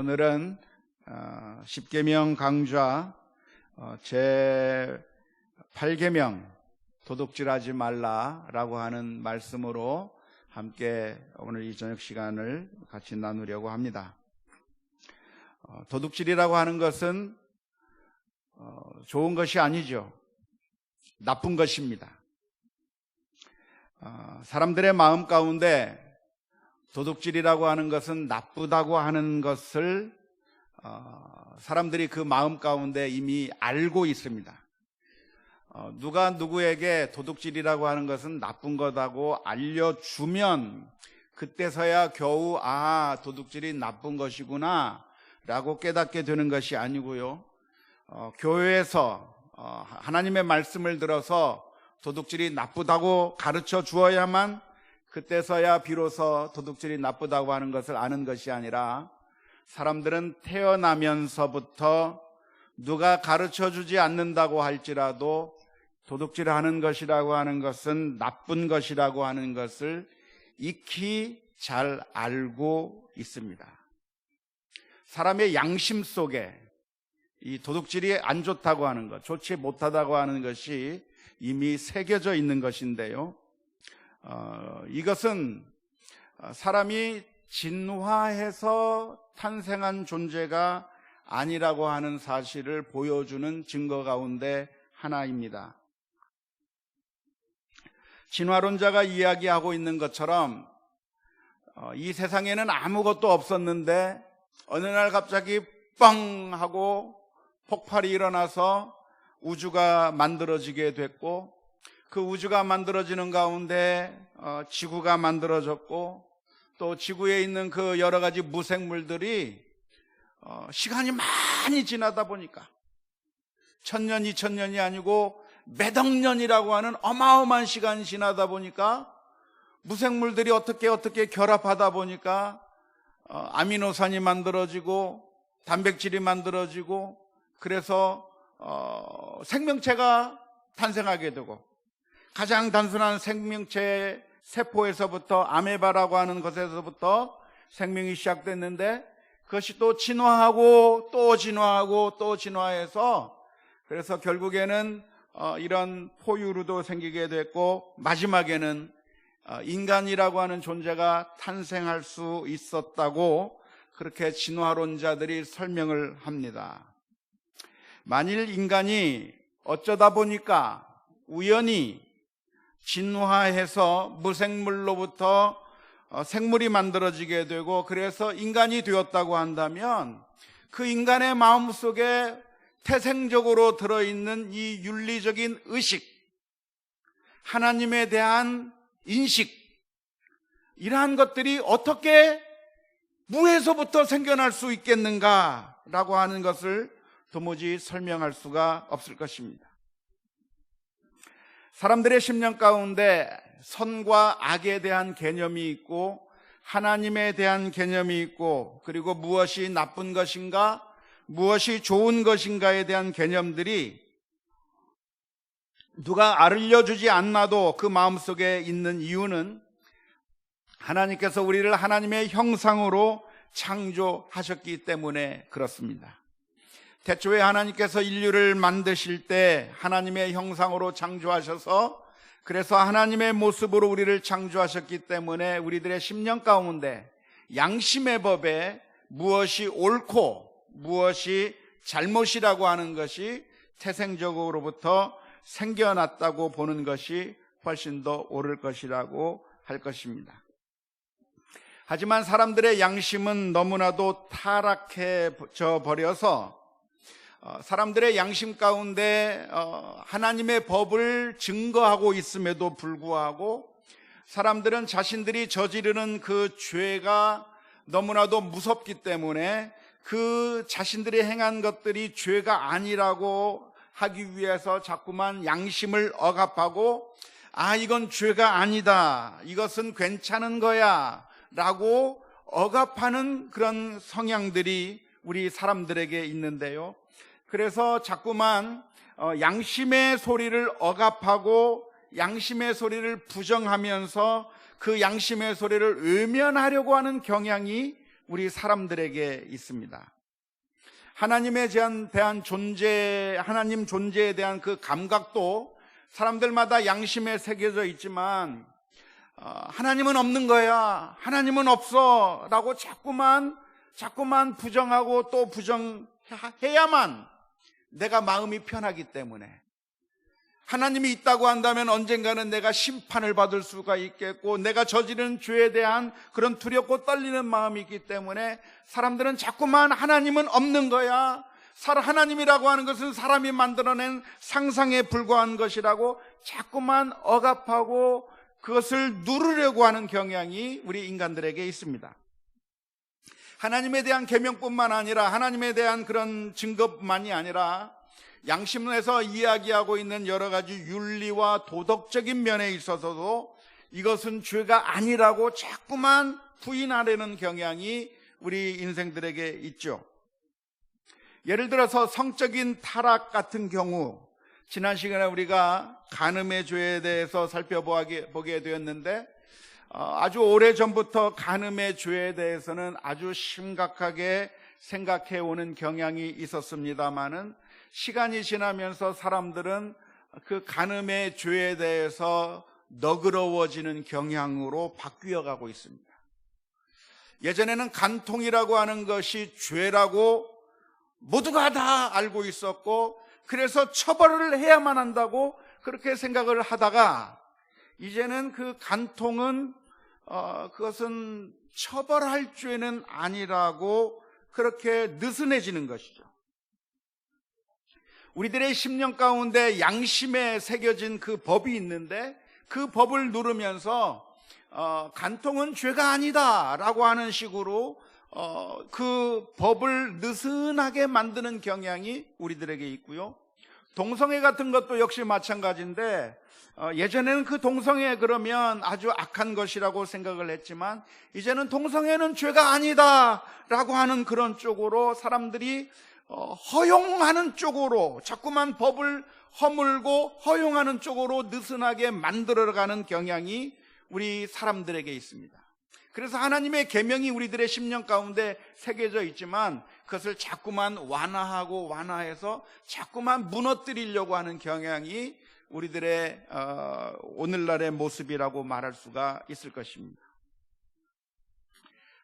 오늘은 십계명 강좌 제 8계명 도둑질하지 말라라고 하는 말씀으로 함께 오늘 이 저녁 시간을 같이 나누려고 합니다. 도둑질이라고 하는 것은 좋은 것이 아니죠. 나쁜 것입니다. 사람들의 마음 가운데 도둑질이라고 하는 것은 나쁘다고 하는 것을 사람들이 그 마음 가운데 이미 알고 있습니다. 누가 누구에게 도둑질이라고 하는 것은 나쁜 거다고 알려주면 그때서야 겨우 도둑질이 나쁜 것이구나 라고 깨닫게 되는 것이 아니고요. 교회에서 하나님의 말씀을 들어서 도둑질이 나쁘다고 가르쳐 주어야만 그때서야 비로소 도둑질이 나쁘다고 하는 것을 아는 것이 아니라 사람들은 태어나면서부터 누가 가르쳐 주지 않는다고 할지라도 도둑질하는 것이라고 하는 것은 나쁜 것이라고 하는 것을 익히 잘 알고 있습니다. 사람의 양심 속에 이 도둑질이 안 좋다고 하는 것, 좋지 못하다고 하는 것이 이미 새겨져 있는 것인데요. 이것은 사람이 진화해서 탄생한 존재가 아니라고 하는 사실을 보여주는 증거 가운데 하나입니다. 진화론자가 이야기하고 있는 것처럼 이 세상에는 아무것도 없었는데 어느 날 갑자기 뻥 하고 폭발이 일어나서 우주가 만들어지게 됐고 그 우주가 만들어지는 가운데 지구가 만들어졌고 또 지구에 있는 그 여러 가지 무생물들이 시간이 많이 지나다 보니까 1000년, 2000년이 아니고 몇억 년이라고 하는 어마어마한 시간이 지나다 보니까 무생물들이 어떻게 결합하다 보니까 아미노산이 만들어지고 단백질이 만들어지고 그래서 생명체가 탄생하게 되고 가장 단순한 생명체의 세포에서부터 아메바라고 하는 것에서부터 생명이 시작됐는데 그것이 또 진화하고 또 진화하고 또 진화해서 그래서 결국에는 이런 포유류도 생기게 됐고 마지막에는 인간이라고 하는 존재가 탄생할 수 있었다고 그렇게 진화론자들이 설명을 합니다. 만일 인간이 어쩌다 보니까 우연히 진화해서 무생물로부터 생물이 만들어지게 되고 그래서 인간이 되었다고 한다면 그 인간의 마음속에 태생적으로 들어있는 이 윤리적인 의식, 하나님에 대한 인식, 이러한 것들이 어떻게 무에서부터 생겨날 수 있겠는가라고 하는 것을 도무지 설명할 수가 없을 것입니다. 사람들의 심령 가운데 선과 악에 대한 개념이 있고 하나님에 대한 개념이 있고 그리고 무엇이 나쁜 것인가 무엇이 좋은 것인가에 대한 개념들이 누가 알려주지 않아도 그 마음속에 있는 이유는 하나님께서 우리를 하나님의 형상으로 창조하셨기 때문에 그렇습니다. 태초에 하나님께서 인류를 만드실 때 하나님의 형상으로 창조하셔서 그래서 하나님의 모습으로 우리를 창조하셨기 때문에 우리들의 심령 가운데 양심의 법에 무엇이 옳고 무엇이 잘못이라고 하는 것이 태생적으로부터 생겨났다고 보는 것이 훨씬 더 옳을 것이라고 할 것입니다. 하지만 사람들의 양심은 너무나도 타락해져 버려서 사람들의 양심 가운데 하나님의 법을 증거하고 있음에도 불구하고 사람들은 자신들이 저지르는 그 죄가 너무나도 무섭기 때문에 그 자신들이 행한 것들이 죄가 아니라고 하기 위해서 자꾸만 양심을 억압하고 이건 죄가 아니다, 이것은 괜찮은 거야 라고 억압하는 그런 성향들이 우리 사람들에게 있는데요. 그래서 자꾸만 양심의 소리를 억압하고 양심의 소리를 부정하면서 그 양심의 소리를 외면하려고 하는 경향이 우리 사람들에게 있습니다. 하나님에 대한 존재, 하나님 존재에 대한 그 감각도 사람들마다 양심에 새겨져 있지만 하나님은 없는 거야, 하나님은 없어 라고 자꾸만 부정하고 또 부정해야만 내가 마음이 편하기 때문에, 하나님이 있다고 한다면 언젠가는 내가 심판을 받을 수가 있겠고 내가 저지른 죄에 대한 그런 두렵고 떨리는 마음이 있기 때문에 사람들은 자꾸만 하나님은 없는 거야, 하나님이라고 하는 것은 사람이 만들어낸 상상에 불과한 것이라고 자꾸만 억압하고 그것을 누르려고 하는 경향이 우리 인간들에게 있습니다. 하나님에 대한 계명뿐만 아니라, 하나님에 대한 그런 증거만이 아니라 양심에서 이야기하고 있는 여러 가지 윤리와 도덕적인 면에 있어서도 이것은 죄가 아니라고 자꾸만 부인하려는 경향이 우리 인생들에게 있죠. 예를 들어서 성적인 타락 같은 경우, 지난 시간에 우리가 간음의 죄에 대해서 살펴보게 되었는데 아주 오래전부터 간음의 죄에 대해서는 아주 심각하게 생각해 오는 경향이 있었습니다마는 시간이 지나면서 사람들은 그 간음의 죄에 대해서 너그러워지는 경향으로 바뀌어 가고 있습니다. 예전에는 간통이라고 하는 것이 죄라고 모두가 다 알고 있었고 그래서 처벌을 해야만 한다고 그렇게 생각을 하다가 이제는 그 간통은 그것은 처벌할 죄는 아니라고 그렇게 느슨해지는 것이죠. 우리들의 심령 가운데 양심에 새겨진 그 법이 있는데 그 법을 누르면서 간통은 죄가 아니다라고 하는 식으로 그 법을 느슨하게 만드는 경향이 우리들에게 있고요. 동성애 같은 것도 역시 마찬가지인데 예전에는 그 동성애 그러면 아주 악한 것이라고 생각을 했지만 이제는 동성애는 죄가 아니다라고 하는 그런 쪽으로 사람들이 허용하는 쪽으로 자꾸만 법을 허물고 허용하는 쪽으로 느슨하게 만들어가는 경향이 우리 사람들에게 있습니다. 그래서 하나님의 계명이 우리들의 심령 가운데 새겨져 있지만 그것을 자꾸만 완화해서 자꾸만 무너뜨리려고 하는 경향이 우리들의 오늘날의 모습이라고 말할 수가 있을 것입니다.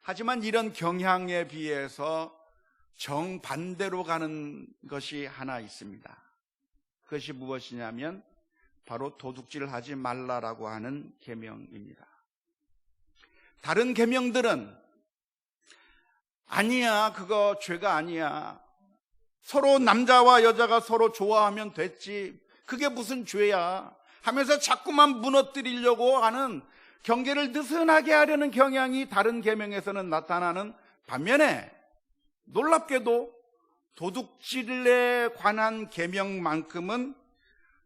하지만 이런 경향에 비해서 정반대로 가는 것이 하나 있습니다. 그것이 무엇이냐면 바로 도둑질을 하지 말라라고 하는 계명입니다. 다른 계명들은 아니야, 그거 죄가 아니야, 서로 남자와 여자가 서로 좋아하면 됐지, 그게 무슨 죄야 하면서 자꾸만 무너뜨리려고 하는, 경계를 느슨하게 하려는 경향이 다른 계명에서는 나타나는 반면에 놀랍게도 도둑질에 관한 계명만큼은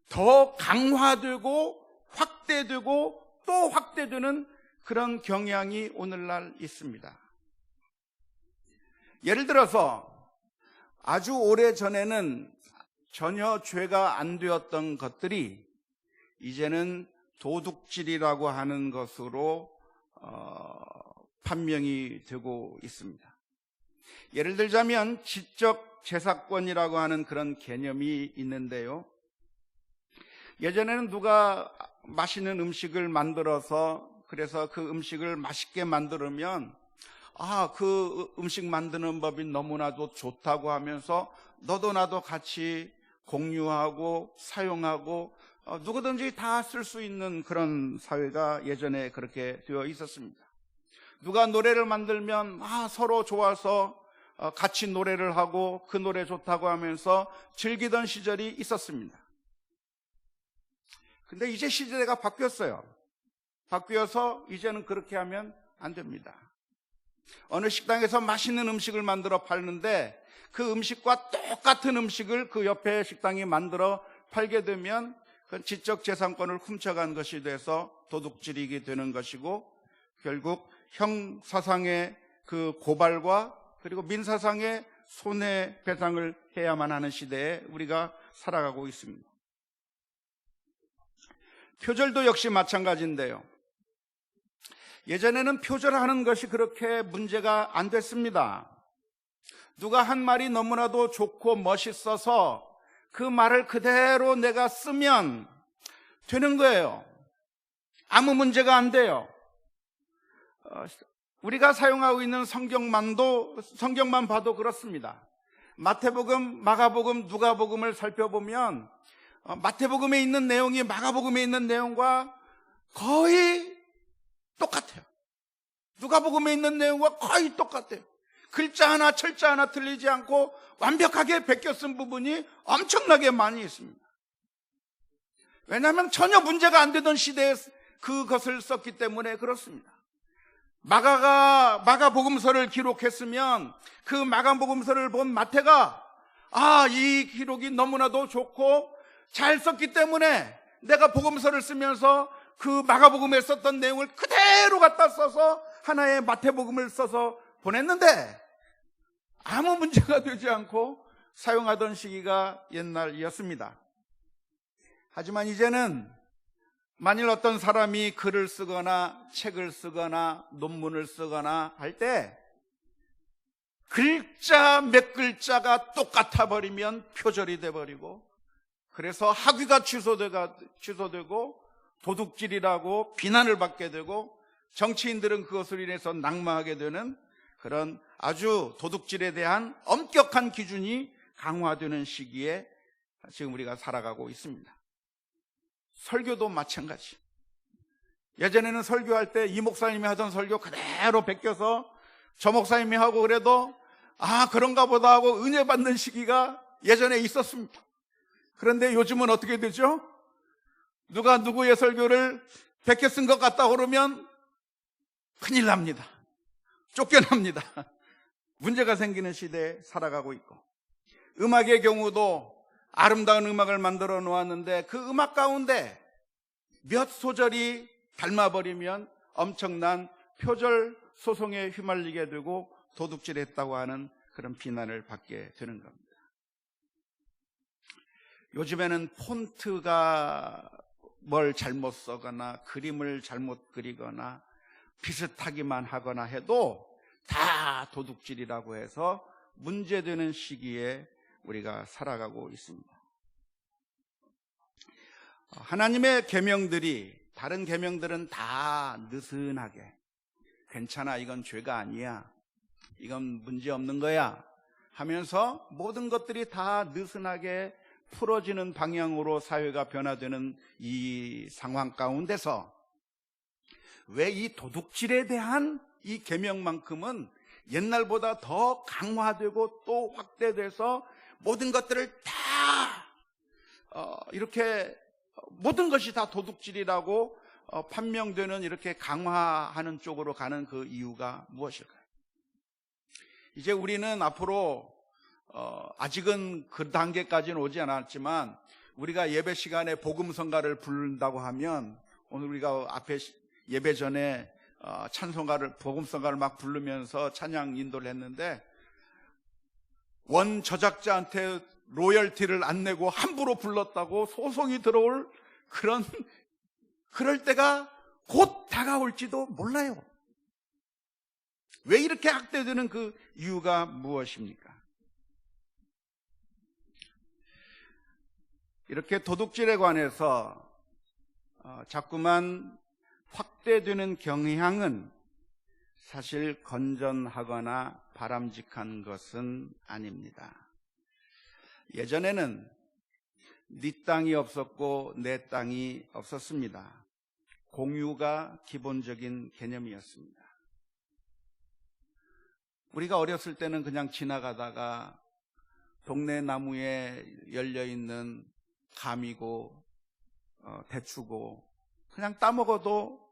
더 강화되고 확대되고 또 확대되는 그런 경향이 오늘날 있습니다. 예를 들어서 아주 오래전에는 전혀 죄가 안 되었던 것들이 이제는 도둑질이라고 하는 것으로 판명이 되고 있습니다. 예를 들자면 지적 재산권이라고 하는 그런 개념이 있는데요. 예전에는 누가 맛있는 음식을 만들어서 그래서 그 음식을 맛있게 만들면 그 음식 만드는 법이 너무나도 좋다고 하면서 너도 나도 같이 공유하고 사용하고 누구든지 다 쓸 수 있는 그런 사회가 예전에 그렇게 되어 있었습니다. 누가 노래를 만들면 서로 좋아서 같이 노래를 하고 그 노래 좋다고 하면서 즐기던 시절이 있었습니다. 근데 이제 시대가 바뀌었어요. 바뀌어서 이제는 그렇게 하면 안 됩니다. 어느 식당에서 맛있는 음식을 만들어 팔는데 그 음식과 똑같은 음식을 그 옆에 식당이 만들어 팔게 되면 그 지적 재산권을 훔쳐간 것이 돼서 도둑질이 되는 것이고 결국 형사상의 그 고발과 그리고 민사상의 손해배상을 해야만 하는 시대에 우리가 살아가고 있습니다. 표절도 역시 마찬가지인데요. 예전에는 표절하는 것이 그렇게 문제가 안 됐습니다. 누가 한 말이 너무나도 좋고 멋있어서 그 말을 그대로 내가 쓰면 되는 거예요. 아무 문제가 안 돼요. 우리가 사용하고 있는 성경만 봐도 그렇습니다. 마태복음, 마가복음, 누가복음을 살펴보면 마태복음에 있는 내용이 마가복음에 있는 내용과 거의 똑같아요. 누가복음에 있는 내용과 거의 똑같아요. 글자 하나 철자 하나 틀리지 않고 완벽하게 베껴 쓴 부분이 엄청나게 많이 있습니다. 왜냐하면 전혀 문제가 안 되던 시대에 그것을 썼기 때문에 그렇습니다. 마가가 마가복음서를 기록했으면 그 마가복음서를 본 마태가 이 기록이 너무나도 좋고 잘 썼기 때문에 내가 복음서를 쓰면서 그 마가복음에 썼던 내용을 그대로 갖다 써서 하나의 마태복음을 써서 보냈는데 아무 문제가 되지 않고 사용하던 시기가 옛날이었습니다. 하지만 이제는 만일 어떤 사람이 글을 쓰거나 책을 쓰거나 논문을 쓰거나 할 때 글자 몇 글자가 똑같아 버리면 표절이 돼버리고 그래서 학위가 취소되고 도둑질이라고 비난을 받게 되고 정치인들은 그것을 인해서 낙마하게 되는 그런 아주 도둑질에 대한 엄격한 기준이 강화되는 시기에 지금 우리가 살아가고 있습니다. 설교도 마찬가지. 예전에는 설교할 때 이 목사님이 하던 설교 그대로 베껴서 저 목사님이 하고 그래도 그런가 보다 하고 은혜 받는 시기가 예전에 있었습니다. 그런데 요즘은 어떻게 되죠? 누가 누구의 설교를 베껴 쓴 것 같다 그러면 큰일 납니다. 쫓겨납니다. 문제가 생기는 시대에 살아가고 있고, 음악의 경우도 아름다운 음악을 만들어 놓았는데 그 음악 가운데 몇 소절이 닮아버리면 엄청난 표절 소송에 휘말리게 되고 도둑질했다고 하는 그런 비난을 받게 되는 겁니다. 요즘에는 폰트가 뭘 잘못 써거나 그림을 잘못 그리거나 비슷하기만 하거나 해도 다 도둑질이라고 해서 문제되는 시기에 우리가 살아가고 있습니다. 하나님의 계명들이 다른 계명들은 다 느슨하게 괜찮아, 이건 죄가 아니야, 이건 문제 없는 거야 하면서 모든 것들이 다 느슨하게 풀어지는 방향으로 사회가 변화되는 이 상황 가운데서 왜 이 도둑질에 대한 이 계명만큼은 옛날보다 더 강화되고 또 확대돼서 모든 것들을 다 이렇게 모든 것이 다 도둑질이라고 판명되는 이렇게 강화하는 쪽으로 가는 그 이유가 무엇일까요? 이제 우리는 앞으로 아직은 그 단계까지는 오지 않았지만 우리가 예배 시간에 복음성가를 부른다고 하면 오늘 우리가 앞에 예배 전에 복음성가를 막 부르면서 찬양 인도를 했는데 원 저작자한테 로열티를 안 내고 함부로 불렀다고 소송이 들어올 그럴 때가 곧 다가올지도 몰라요. 왜 이렇게 학대되는 그 이유가 무엇입니까? 이렇게 도둑질에 관해서 자꾸만 확대되는 경향은 사실 건전하거나 바람직한 것은 아닙니다. 예전에는 네 땅이 없었고 내 땅이 없었습니다. 공유가 기본적인 개념이었습니다. 우리가 어렸을 때는 그냥 지나가다가 동네 나무에 열려있는 감이고 대추고 그냥 따먹어도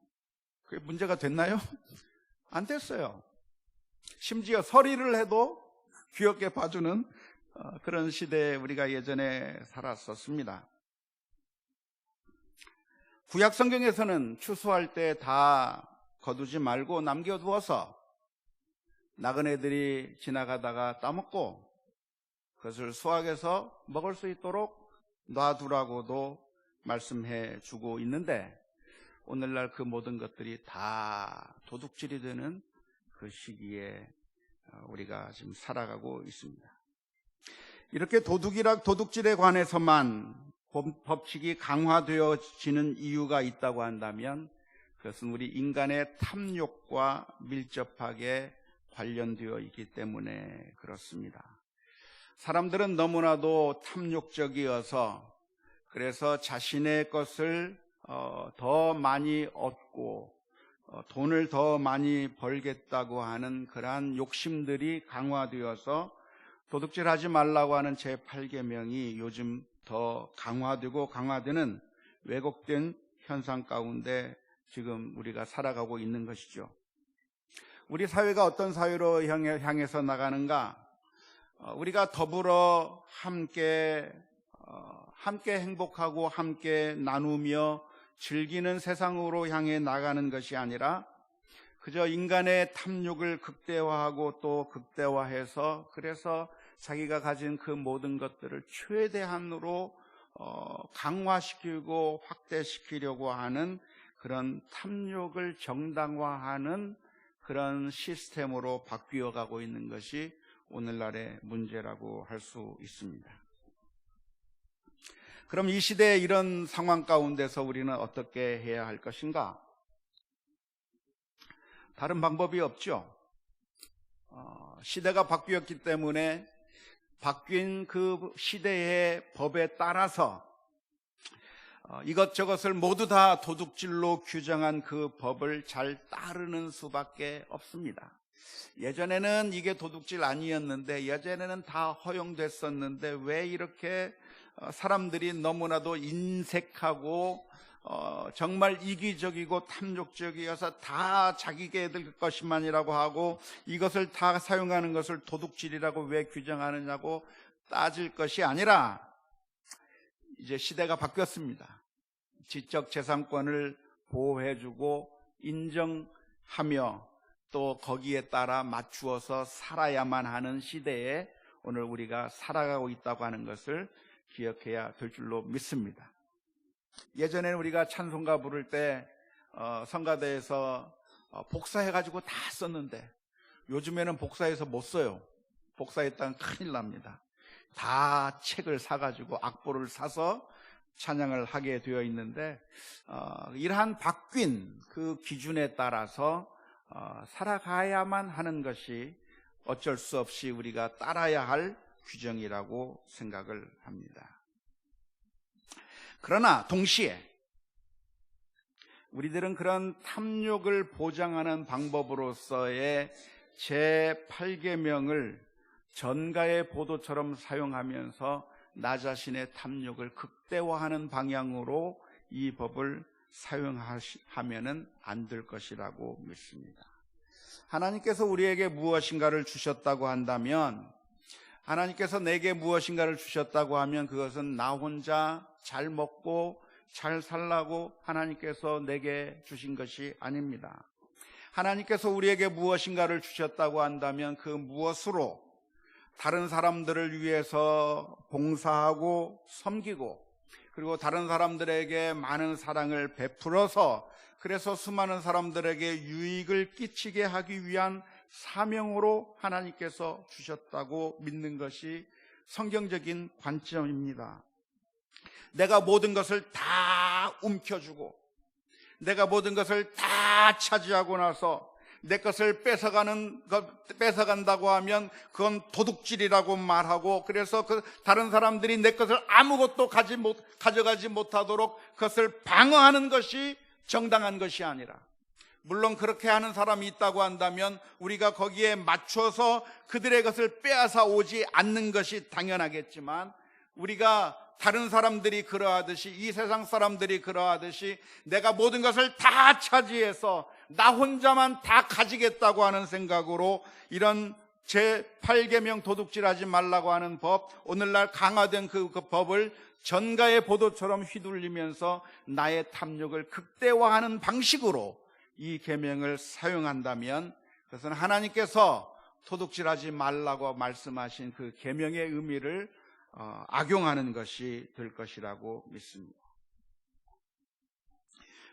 그게 문제가 됐나요? 안 됐어요. 심지어 서리를 해도 귀엽게 봐주는 그런 시대에 우리가 예전에 살았었습니다. 구약 성경에서는 추수할 때 다 거두지 말고 남겨두어서 나그네들이 지나가다가 따먹고 그것을 수확해서 먹을 수 있도록 놔두라고도 말씀해 주고 있는데 오늘날 그 모든 것들이 다 도둑질이 되는 그 시기에 우리가 지금 살아가고 있습니다. 이렇게 도둑질에 관해서만 법칙이 강화되어지는 이유가 있다고 한다면 그것은 우리 인간의 탐욕과 밀접하게 관련되어 있기 때문에 그렇습니다. 사람들은 너무나도 탐욕적이어서 그래서 자신의 것을 더 많이 얻고 돈을 더 많이 벌겠다고 하는 그러한 욕심들이 강화되어서 도둑질하지 말라고 하는 제8계명이 요즘 더 강화되고 강화되는 왜곡된 현상 가운데 지금 우리가 살아가고 있는 것이죠. 우리 사회가 어떤 사회로 향해서 나가는가? 우리가 더불어 함께 행복하고 함께 나누며 즐기는 세상으로 향해 나가는 것이 아니라 그저 인간의 탐욕을 극대화하고 또 극대화해서 그래서 자기가 가진 그 모든 것들을 최대한으로 강화시키고 확대시키려고 하는 그런 탐욕을 정당화하는 그런 시스템으로 바뀌어가고 있는 것이 오늘날의 문제라고 할 수 있습니다. 그럼 이 시대의 이런 상황 가운데서 우리는 어떻게 해야 할 것인가? 다른 방법이 없죠. 시대가 바뀌었기 때문에 바뀐 그 시대의 법에 따라서 이것저것을 모두 다 도둑질로 규정한 그 법을 잘 따르는 수밖에 없습니다. 예전에는 이게 도둑질 아니었는데 예전에는 다 허용됐었는데 왜 이렇게 사람들이 너무나도 인색하고 정말 이기적이고 탐욕적이어서 다 자기네들 것이만이라고 하고 이것을 다 사용하는 것을 도둑질이라고 왜 규정하느냐고 따질 것이 아니라 이제 시대가 바뀌었습니다. 지적재산권을 보호해주고 인정하며 또 거기에 따라 맞추어서 살아야만 하는 시대에 오늘 우리가 살아가고 있다고 하는 것을 기억해야 될 줄로 믿습니다. 예전에는 우리가 찬송가 부를 때 성가대에서 복사해가지고 다 썼는데 요즘에는 복사해서 못 써요. 복사했다면 큰일 납니다. 다 책을 사가지고 악보를 사서 찬양을 하게 되어 있는데 이러한 바뀐 그 기준에 따라서 살아가야만 하는 것이 어쩔 수 없이 우리가 따라야 할 규정이라고 생각을 합니다. 그러나 동시에 우리들은 그런 탐욕을 보장하는 방법으로서의 제8계명을 전가의 보도처럼 사용하면서 나 자신의 탐욕을 극대화하는 방향으로 이 법을 사용하면은 안 될 것이라고 믿습니다. 하나님께서 우리에게 무엇인가를 주셨다고 한다면 하나님께서 내게 무엇인가를 주셨다고 하면 그것은 나 혼자 잘 먹고 잘 살라고 하나님께서 내게 주신 것이 아닙니다. 하나님께서 우리에게 무엇인가를 주셨다고 한다면 그 무엇으로 다른 사람들을 위해서 봉사하고 섬기고 그리고 다른 사람들에게 많은 사랑을 베풀어서 그래서 수많은 사람들에게 유익을 끼치게 하기 위한 사명으로 하나님께서 주셨다고 믿는 것이 성경적인 관점입니다. 내가 모든 것을 다 움켜쥐고 내가 모든 것을 다 차지하고 나서 내 것을 뺏어간다고 하면 그건 도둑질이라고 말하고 그래서 그 다른 사람들이 내 것을 아무것도 가져가지 못하도록 그것을 방어하는 것이 정당한 것이 아니라 물론 그렇게 하는 사람이 있다고 한다면 우리가 거기에 맞춰서 그들의 것을 빼앗아 오지 않는 것이 당연하겠지만 우리가 다른 사람들이 그러하듯이 이 세상 사람들이 그러하듯이 내가 모든 것을 다 차지해서 나 혼자만 다 가지겠다고 하는 생각으로 이런 제8계명 도둑질하지 말라고 하는 법 오늘날 강화된 그 법을 전가의 보도처럼 휘둘리면서 나의 탐욕을 극대화하는 방식으로 이 계명을 사용한다면 그것은 하나님께서 도둑질하지 말라고 말씀하신 그 계명의 의미를 악용하는 것이 될 것이라고 믿습니다.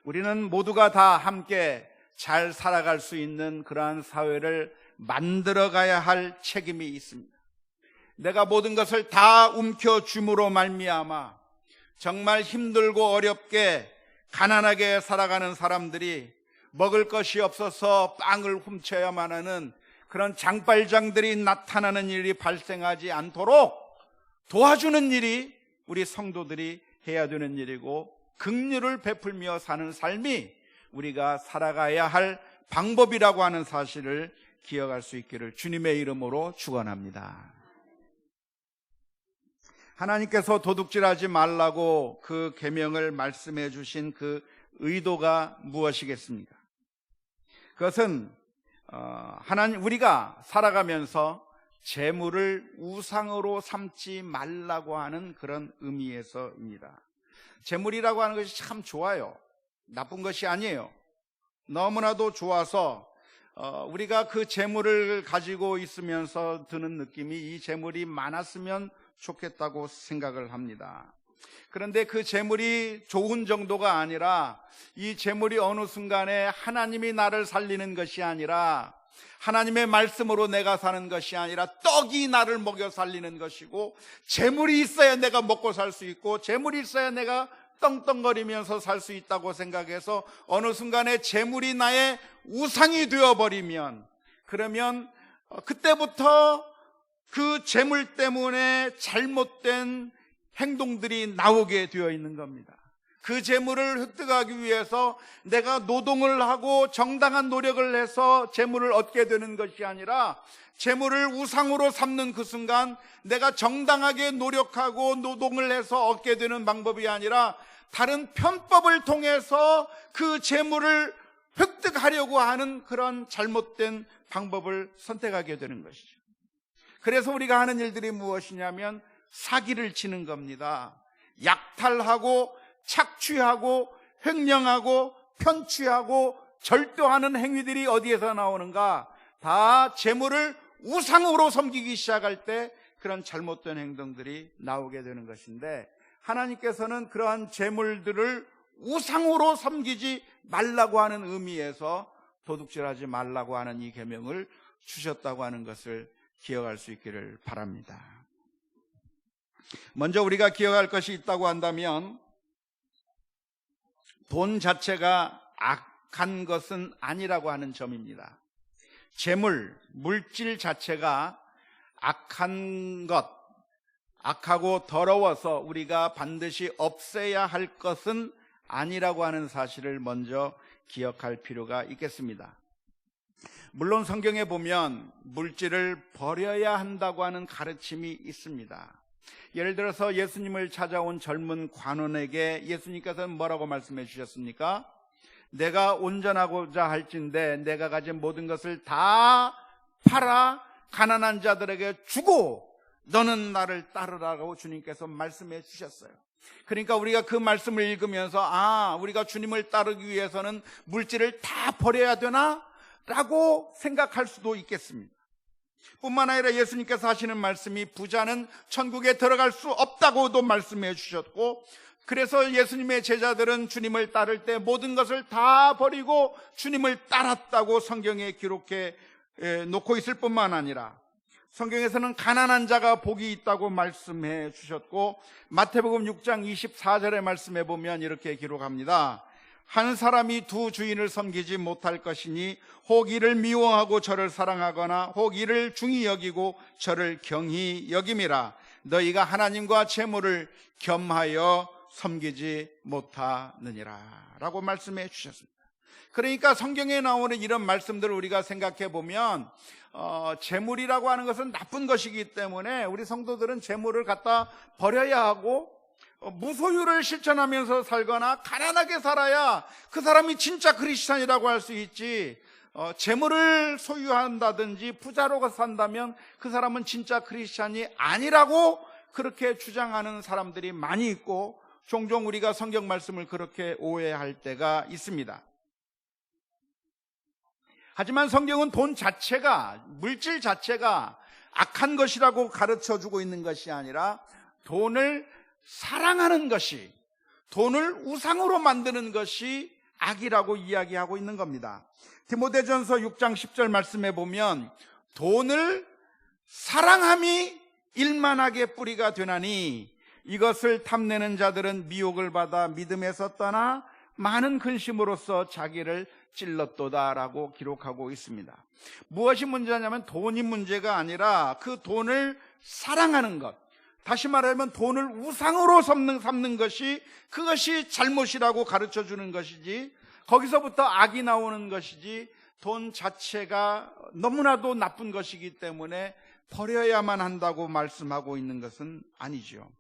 우리는 모두가 다 함께 잘 살아갈 수 있는 그러한 사회를 만들어 가야 할 책임이 있습니다. 내가 모든 것을 다 움켜줌으로 말미암아 정말 힘들고 어렵게 가난하게 살아가는 사람들이 먹을 것이 없어서 빵을 훔쳐야만 하는 그런 장발장들이 나타나는 일이 발생하지 않도록 도와주는 일이 우리 성도들이 해야 되는 일이고, 긍휼을 베풀며 사는 삶이 우리가 살아가야 할 방법이라고 하는 사실을 기억할 수 있기를 주님의 이름으로 축원합니다. 하나님께서 도둑질하지 말라고 그 계명을 말씀해 주신 그 의도가 무엇이겠습니까? 그것은 우리가 살아가면서 재물을 우상으로 삼지 말라고 하는 그런 의미에서입니다. 재물이라고 하는 것이 참 좋아요. 나쁜 것이 아니에요. 너무나도 좋아서 우리가 그 재물을 가지고 있으면서 드는 느낌이 이 재물이 많았으면 좋겠다고 생각을 합니다. 그런데 그 재물이 좋은 정도가 아니라 이 재물이 어느 순간에 하나님이 나를 살리는 것이 아니라 하나님의 말씀으로 내가 사는 것이 아니라 떡이 나를 먹여 살리는 것이고, 재물이 있어야 내가 먹고 살 수 있고 재물이 있어야 내가 떵떵거리면서 살 수 있다고 생각해서 어느 순간에 재물이 나의 우상이 되어버리면, 그러면 그때부터 그 재물 때문에 잘못된 행동들이 나오게 되어 있는 겁니다. 그 재물을 획득하기 위해서 내가 노동을 하고 정당한 노력을 해서 재물을 얻게 되는 것이 아니라, 재물을 우상으로 삼는 그 순간 내가 정당하게 노력하고 노동을 해서 얻게 되는 방법이 아니라 다른 편법을 통해서 그 재물을 획득하려고 하는 그런 잘못된 방법을 선택하게 되는 것이죠. 그래서 우리가 하는 일들이 무엇이냐면 사기를 치는 겁니다. 약탈하고 착취하고 횡령하고 편취하고 절도하는 행위들이 어디에서 나오는가? 다 재물을 우상으로 섬기기 시작할 때 그런 잘못된 행동들이 나오게 되는 것인데, 하나님께서는 그러한 재물들을 우상으로 섬기지 말라고 하는 의미에서 도둑질하지 말라고 하는 이 계명을 주셨다고 하는 것을 기억할 수 있기를 바랍니다. 먼저 우리가 기억할 것이 있다고 한다면 돈 자체가 악한 것은 아니라고 하는 점입니다. 재물, 물질 자체가 악한 것, 악하고 더러워서 우리가 반드시 없애야 할 것은 아니라고 하는 사실을 먼저 기억할 필요가 있겠습니다. 물론 성경에 보면 물질을 버려야 한다고 하는 가르침이 있습니다. 예를 들어서 예수님을 찾아온 젊은 관원에게 예수님께서는 뭐라고 말씀해 주셨습니까? 내가 온전하고자 할진대 내가 가진 모든 것을 다 팔아 가난한 자들에게 주고 너는 나를 따르라고 주님께서 말씀해 주셨어요. 그러니까 우리가 그 말씀을 읽으면서 우리가 주님을 따르기 위해서는 물질을 다 버려야 되나? 라고 생각할 수도 있겠습니다. 뿐만 아니라 예수님께서 하시는 말씀이 부자는 천국에 들어갈 수 없다고도 말씀해 주셨고, 그래서 예수님의 제자들은 주님을 따를 때 모든 것을 다 버리고 주님을 따랐다고 성경에 기록해 놓고 있을 뿐만 아니라 성경에서는 가난한 자가 복이 있다고 말씀해 주셨고, 마태복음 6장 24절의 말씀에 보면 이렇게 기록합니다. 한 사람이 두 주인을 섬기지 못할 것이니 혹 이를 미워하고 저를 사랑하거나 혹 이를 중히 여기고 저를 경히 여김이라. 너희가 하나님과 재물을 겸하여 섬기지 못하느니라 라고 말씀해 주셨습니다. 그러니까 성경에 나오는 이런 말씀들을 우리가 생각해 보면 재물이라고 하는 것은 나쁜 것이기 때문에 우리 성도들은 재물을 갖다 버려야 하고 무소유를 실천하면서 살거나 가난하게 살아야 그 사람이 진짜 크리스찬이라고 할 수 있지, 재물을 소유한다든지 부자로 산다면 그 사람은 진짜 크리스찬이 아니라고 그렇게 주장하는 사람들이 많이 있고, 종종 우리가 성경 말씀을 그렇게 오해할 때가 있습니다. 하지만 성경은 돈 자체가, 물질 자체가 악한 것이라고 가르쳐주고 있는 것이 아니라 돈을 사랑하는 것이, 돈을 우상으로 만드는 것이 악이라고 이야기하고 있는 겁니다. 디모데전서 6장 10절 말씀에 보면 돈을 사랑함이 일만하게 뿌리가 되나니 이것을 탐내는 자들은 미혹을 받아 믿음에서 떠나 많은 근심으로써 자기를 찔렀도다라고 기록하고 있습니다. 무엇이 문제냐면 돈이 문제가 아니라 그 돈을 사랑하는 것, 다시 말하면 돈을 우상으로 삼는 것이, 그것이 잘못이라고 가르쳐 주는 것이지, 거기서부터 악이 나오는 것이지, 돈 자체가 너무나도 나쁜 것이기 때문에 버려야만 한다고 말씀하고 있는 것은 아니죠.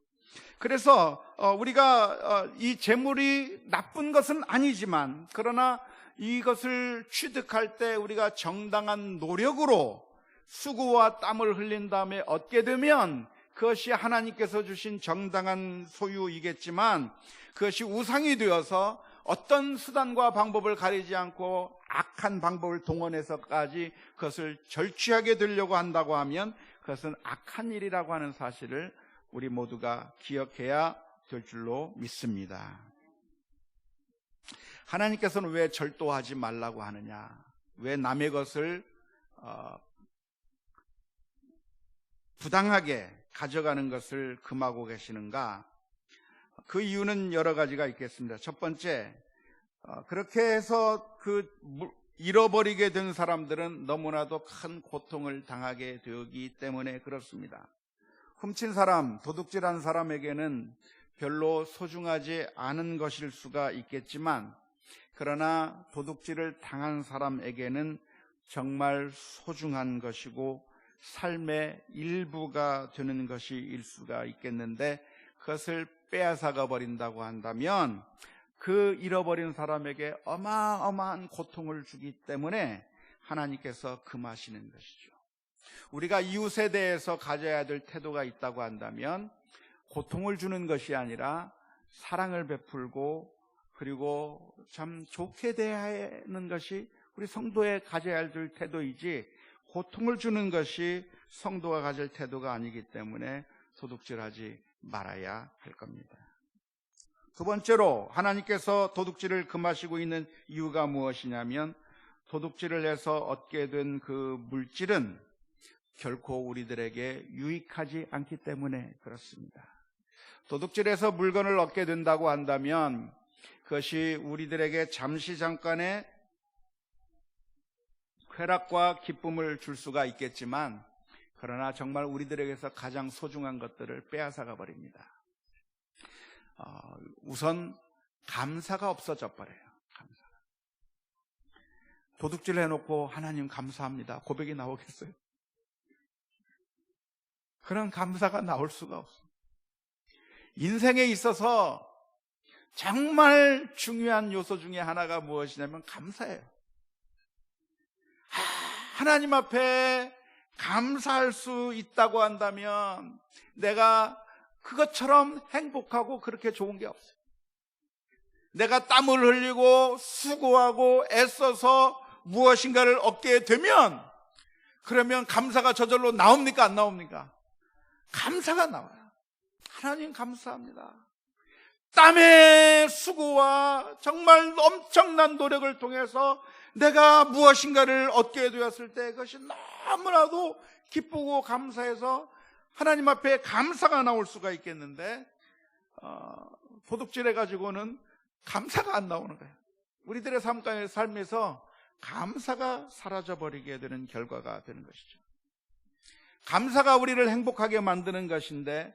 그래서 우리가 이 재물이 나쁜 것은 아니지만, 그러나 이것을 취득할 때 우리가 정당한 노력으로 수고와 땀을 흘린 다음에 얻게 되면 그것이 하나님께서 주신 정당한 소유이겠지만, 그것이 우상이 되어서 어떤 수단과 방법을 가리지 않고 악한 방법을 동원해서까지 그것을 절취하게 되려고 한다고 하면 그것은 악한 일이라고 하는 사실을 우리 모두가 기억해야 될 줄로 믿습니다. 하나님께서는 왜 절도하지 말라고 하느냐, 왜 남의 것을 부당하게 가져가는 것을 금하고 계시는가? 그 이유는 여러 가지가 있겠습니다. 첫 번째, 그렇게 해서 잃어버리게 된 사람들은 너무나도 큰 고통을 당하게 되기 때문에 그렇습니다. 훔친 사람, 도둑질한 사람에게는 별로 소중하지 않은 것일 수가 있겠지만, 그러나 도둑질을 당한 사람에게는 정말 소중한 것이고 삶의 일부가 되는 것일 수가 있겠는데, 그것을 빼앗아가 버린다고 한다면 그 잃어버린 사람에게 어마어마한 고통을 주기 때문에 하나님께서 금하시는 것이죠. 우리가 이웃에 대해서 가져야 될 태도가 있다고 한다면 고통을 주는 것이 아니라 사랑을 베풀고 그리고 참 좋게 대하는 것이 우리 성도의 가져야 될 태도이지, 고통을 주는 것이 성도가 가질 태도가 아니기 때문에 도둑질하지 말아야 할 겁니다. 두 번째로 하나님께서 도둑질을 금하시고 있는 이유가 무엇이냐면, 도둑질을 해서 얻게 된 그 물질은 결코 우리들에게 유익하지 않기 때문에 그렇습니다. 도둑질해서 물건을 얻게 된다고 한다면 그것이 우리들에게 잠깐의 쾌락과 기쁨을 줄 수가 있겠지만, 그러나 정말 우리들에게서 가장 소중한 것들을 빼앗아가 버립니다. 우선 감사가 없어져 버려요. 감사가. 도둑질 해놓고 하나님 감사합니다 고백이 나오겠어요? 그런 감사가 나올 수가 없어요. 인생에 있어서 정말 중요한 요소 중에 하나가 무엇이냐면 감사예요. 하나님 앞에 감사할 수 있다고 한다면 내가 그것처럼 행복하고 그렇게 좋은 게 없어요. 내가 땀을 흘리고 수고하고 애써서 무엇인가를 얻게 되면, 그러면 감사가 저절로 나옵니까? 안 나옵니까? 감사가 나와요. 하나님 감사합니다. 땀의 수고와 정말 엄청난 노력을 통해서 내가 무엇인가를 얻게 되었을 때 그것이 너무나도 기쁘고 감사해서 하나님 앞에 감사가 나올 수가 있겠는데, 도둑질해가지고는 감사가 안 나오는 거예요. 우리들의 삶에서 감사가 사라져버리게 되는 결과가 되는 것이죠. 감사가 우리를 행복하게 만드는 것인데,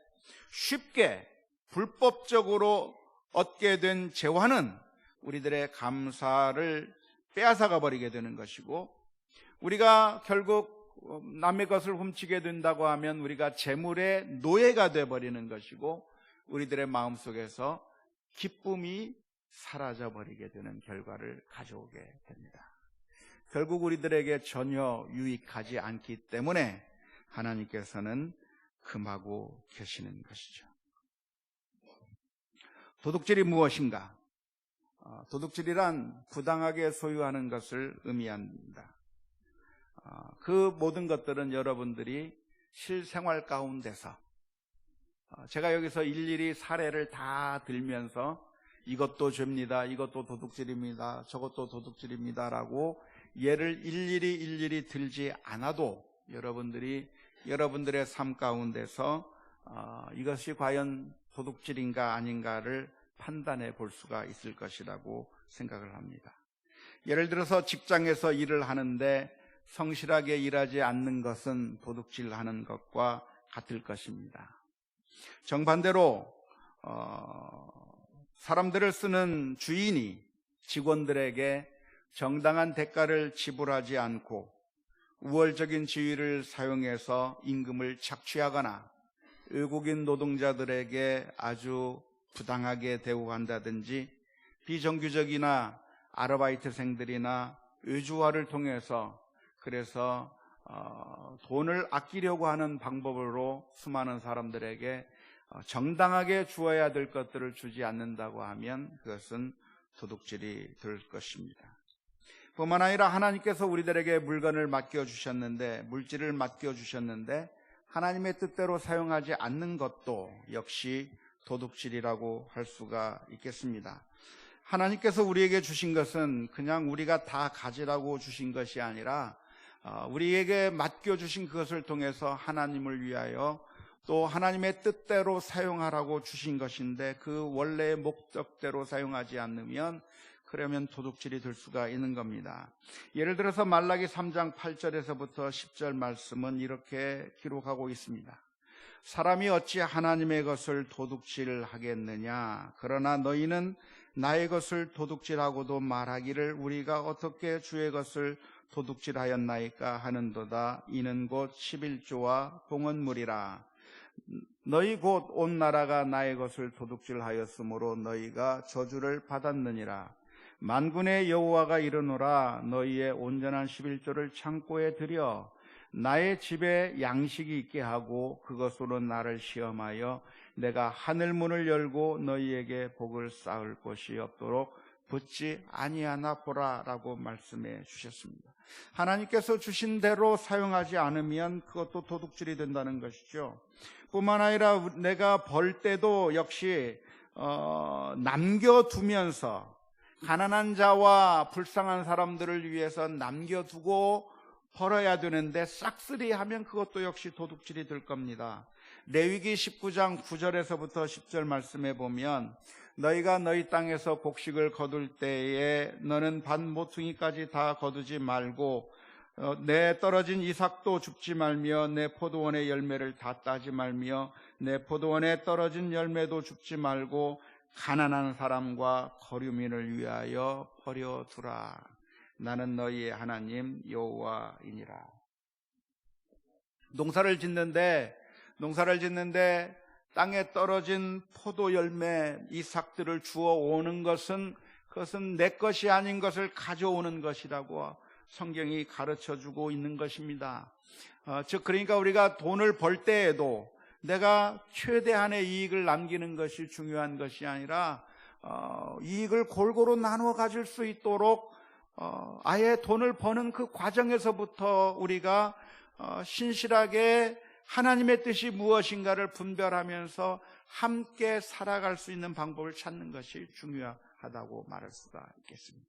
쉽게 불법적으로 얻게 된 재화는 우리들의 감사를 빼앗아가 버리게 되는 것이고, 우리가 결국 남의 것을 훔치게 된다고 하면 우리가 재물의 노예가 되어버리는 것이고, 우리들의 마음속에서 기쁨이 사라져버리게 되는 결과를 가져오게 됩니다. 결국 우리들에게 전혀 유익하지 않기 때문에 하나님께서는 금하고 계시는 것이죠. 도둑질이 무엇인가? 도둑질이란 부당하게 소유하는 것을 의미합니다. 그 모든 것들은 여러분들이 실생활 가운데서, 제가 여기서 일일이 사례를 다 들면서 이것도 죄입니다, 이것도 도둑질입니다, 저것도 도둑질입니다라고 예를 일일이 들지 않아도 여러분들의 삶 가운데서 이것이 과연 도둑질인가 아닌가를 판단해 볼 수가 있을 것이라고 생각을 합니다. 예를 들어서 직장에서 일을 하는데 성실하게 일하지 않는 것은 도둑질하는 것과 같을 것입니다. 정반대로 사람들을 쓰는 주인이 직원들에게 정당한 대가를 지불하지 않고 우월적인 지위를 사용해서 임금을 착취하거나 외국인 노동자들에게 아주 부당하게 대우한다든지 비정규직이나 아르바이트생들이나 외주화를 통해서 그래서 돈을 아끼려고 하는 방법으로 수많은 사람들에게 정당하게 주어야 될 것들을 주지 않는다고 하면 그것은 도둑질이 될 것입니다. 뿐만 아니라 하나님께서 우리들에게 물질을 맡겨주셨는데 하나님의 뜻대로 사용하지 않는 것도 역시 도둑질이라고 할 수가 있겠습니다. 하나님께서 우리에게 주신 것은 그냥 우리가 다 가지라고 주신 것이 아니라 우리에게 맡겨주신 그것을 통해서 하나님을 위하여 또 하나님의 뜻대로 사용하라고 주신 것인데 그 원래의 목적대로 사용하지 않으면 그러면 도둑질이 될 수가 있는 겁니다. 예를 들어서 말라기 3장 8절에서부터 10절 말씀은 이렇게 기록하고 있습니다. 사람이 어찌 하나님의 것을 도둑질하겠느냐? 그러나 너희는 나의 것을 도둑질하고도 말하기를 우리가 어떻게 주의 것을 도둑질하였나이까 하는도다. 이는 곧 11조와 봉헌물이라. 너희 곧 온 나라가 나의 것을 도둑질하였으므로 너희가 저주를 받았느니라. 만군의 여호와가 이르노라. 너희의 온전한 11조를 창고에 들여 나의 집에 양식이 있게 하고 그것으로 나를 시험하여 내가 하늘 문을 열고 너희에게 복을 쌓을 곳이 없도록 붙지 아니하나 보라라고 말씀해 주셨습니다. 하나님께서 주신 대로 사용하지 않으면 그것도 도둑질이 된다는 것이죠. 뿐만 아니라 내가 벌 때도 역시 남겨두면서 가난한 자와 불쌍한 사람들을 위해서 남겨두고 벌어야 되는데 싹쓸이 하면 그것도 역시 도둑질이 될 겁니다. 레위기 19장 9절에서부터 10절 말씀에 보면 너희가 너희 땅에서 곡식을 거둘 때에 너는 반 모퉁이까지 다 거두지 말고 내 떨어진 이삭도 줍지 말며 내 포도원의 열매를 다 따지 말며 내 포도원에 떨어진 열매도 줍지 말고 가난한 사람과 거류민을 위하여 버려두라. 나는 너희의 하나님 여호와이니라. 농사를 짓는데 땅에 떨어진 포도 열매 이삭들을 주워 오는 것은 그것은 내 것이 아닌 것을 가져오는 것이라고 성경이 가르쳐주고 있는 것입니다. 즉 그러니까 우리가 돈을 벌 때에도 내가 최대한의 이익을 남기는 것이 중요한 것이 아니라 이익을 골고루 나누어 가질 수 있도록 아예 돈을 버는 그 과정에서부터 우리가 신실하게 하나님의 뜻이 무엇인가를 분별하면서 함께 살아갈 수 있는 방법을 찾는 것이 중요하다고 말할 수가 있겠습니다.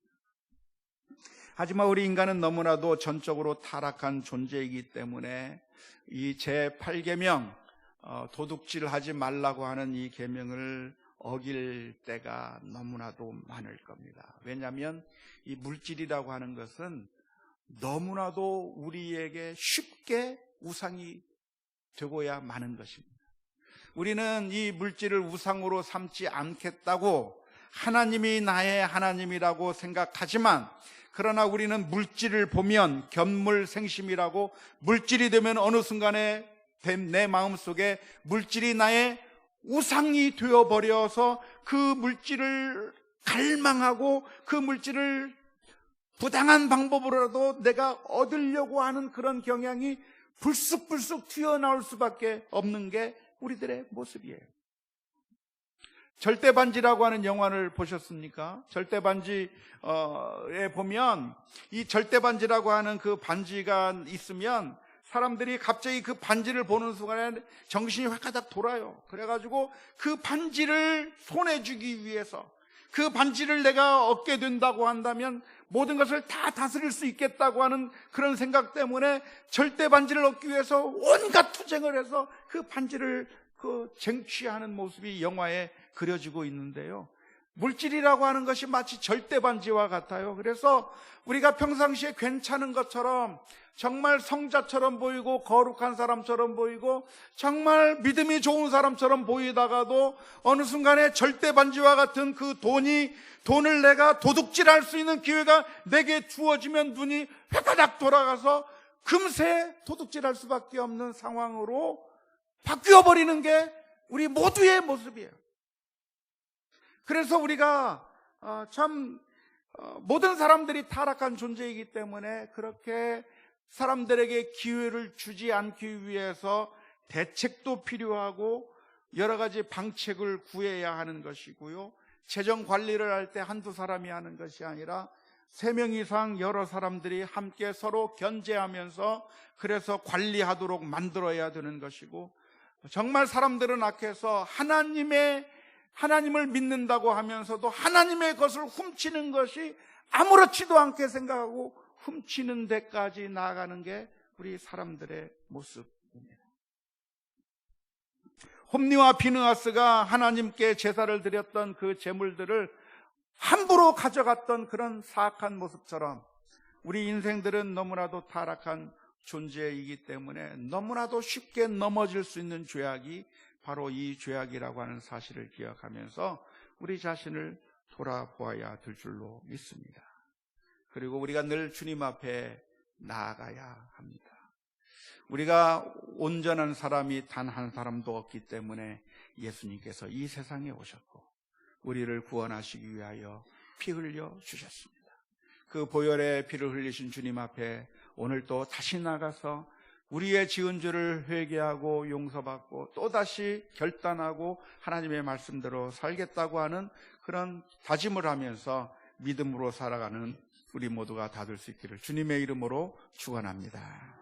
하지만 우리 인간은 너무나도 전적으로 타락한 존재이기 때문에 이 제8계명 도둑질하지 말라고 하는 이 계명을 어길 때가 너무나도 많을 겁니다. 왜냐하면 이 물질이라고 하는 것은 너무나도 우리에게 쉽게 우상이 되고야 마는 것입니다. 우리는 이 물질을 우상으로 삼지 않겠다고 하나님이 나의 하나님이라고 생각하지만 그러나 우리는 물질을 보면 견물생심이라고 물질이 되면 어느 순간에 내 마음속에 물질이 나의 우상이 되어버려서 그 물질을 갈망하고 그 물질을 부당한 방법으로라도 내가 얻으려고 하는 그런 경향이 불쑥불쑥 튀어나올 수밖에 없는 게 우리들의 모습이에요. 절대반지라고 하는 영화를 보셨습니까? 절대반지에 보면 이 절대반지라고 하는 그 반지가 있으면 사람들이 갑자기 그 반지를 보는 순간에 정신이 화가닥 돌아요. 그래가지고 그 반지를 손에 쥐기 위해서 그 반지를 내가 얻게 된다고 한다면 모든 것을 다 다스릴 수 있겠다고 하는 그런 생각 때문에 절대 반지를 얻기 위해서 온갖 투쟁을 해서 그 반지를 쟁취하는 모습이 영화에 그려지고 있는데요. 물질이라고 하는 것이 마치 절대 반지와 같아요. 그래서 우리가 평상시에 괜찮은 것처럼 정말 성자처럼 보이고 거룩한 사람처럼 보이고 정말 믿음이 좋은 사람처럼 보이다가도 어느 순간에 절대 반지와 같은 그 돈을 내가 도둑질할 수 있는 기회가 내게 주어지면 눈이 회가닥 돌아가서 금세 도둑질할 수밖에 없는 상황으로 바뀌어버리는 게 우리 모두의 모습이에요. 그래서 우리가 모든 사람들이 타락한 존재이기 때문에 그렇게 사람들에게 기회를 주지 않기 위해서 대책도 필요하고 여러 가지 방책을 구해야 하는 것이고요. 재정 관리를 할 때 한두 사람이 하는 것이 아니라 3명 이상 여러 사람들이 함께 서로 견제하면서 그래서 관리하도록 만들어야 되는 것이고, 정말 사람들은 악해서 하나님을 믿는다고 하면서도 하나님의 것을 훔치는 것이 아무렇지도 않게 생각하고 훔치는 데까지 나아가는 게 우리 사람들의 모습입니다. 홈리와 비느하스가 하나님께 제사를 드렸던 그 제물들을 함부로 가져갔던 그런 사악한 모습처럼 우리 인생들은 너무나도 타락한 존재이기 때문에 너무나도 쉽게 넘어질 수 있는 죄악이 바로 이 죄악이라고 하는 사실을 기억하면서 우리 자신을 돌아보아야 될 줄로 믿습니다. 그리고 우리가 늘 주님 앞에 나아가야 합니다. 우리가 온전한 사람이 단 한 사람도 없기 때문에 예수님께서 이 세상에 오셨고 우리를 구원하시기 위하여 피 흘려 주셨습니다. 그 보혈의 피를 흘리신 주님 앞에 오늘도 다시 나가서 우리의 지은 죄를 회개하고 용서받고 또다시 결단하고 하나님의 말씀대로 살겠다고 하는 그런 다짐을 하면서 믿음으로 살아가는 우리 모두가 다 될 수 있기를 주님의 이름으로 축원합니다.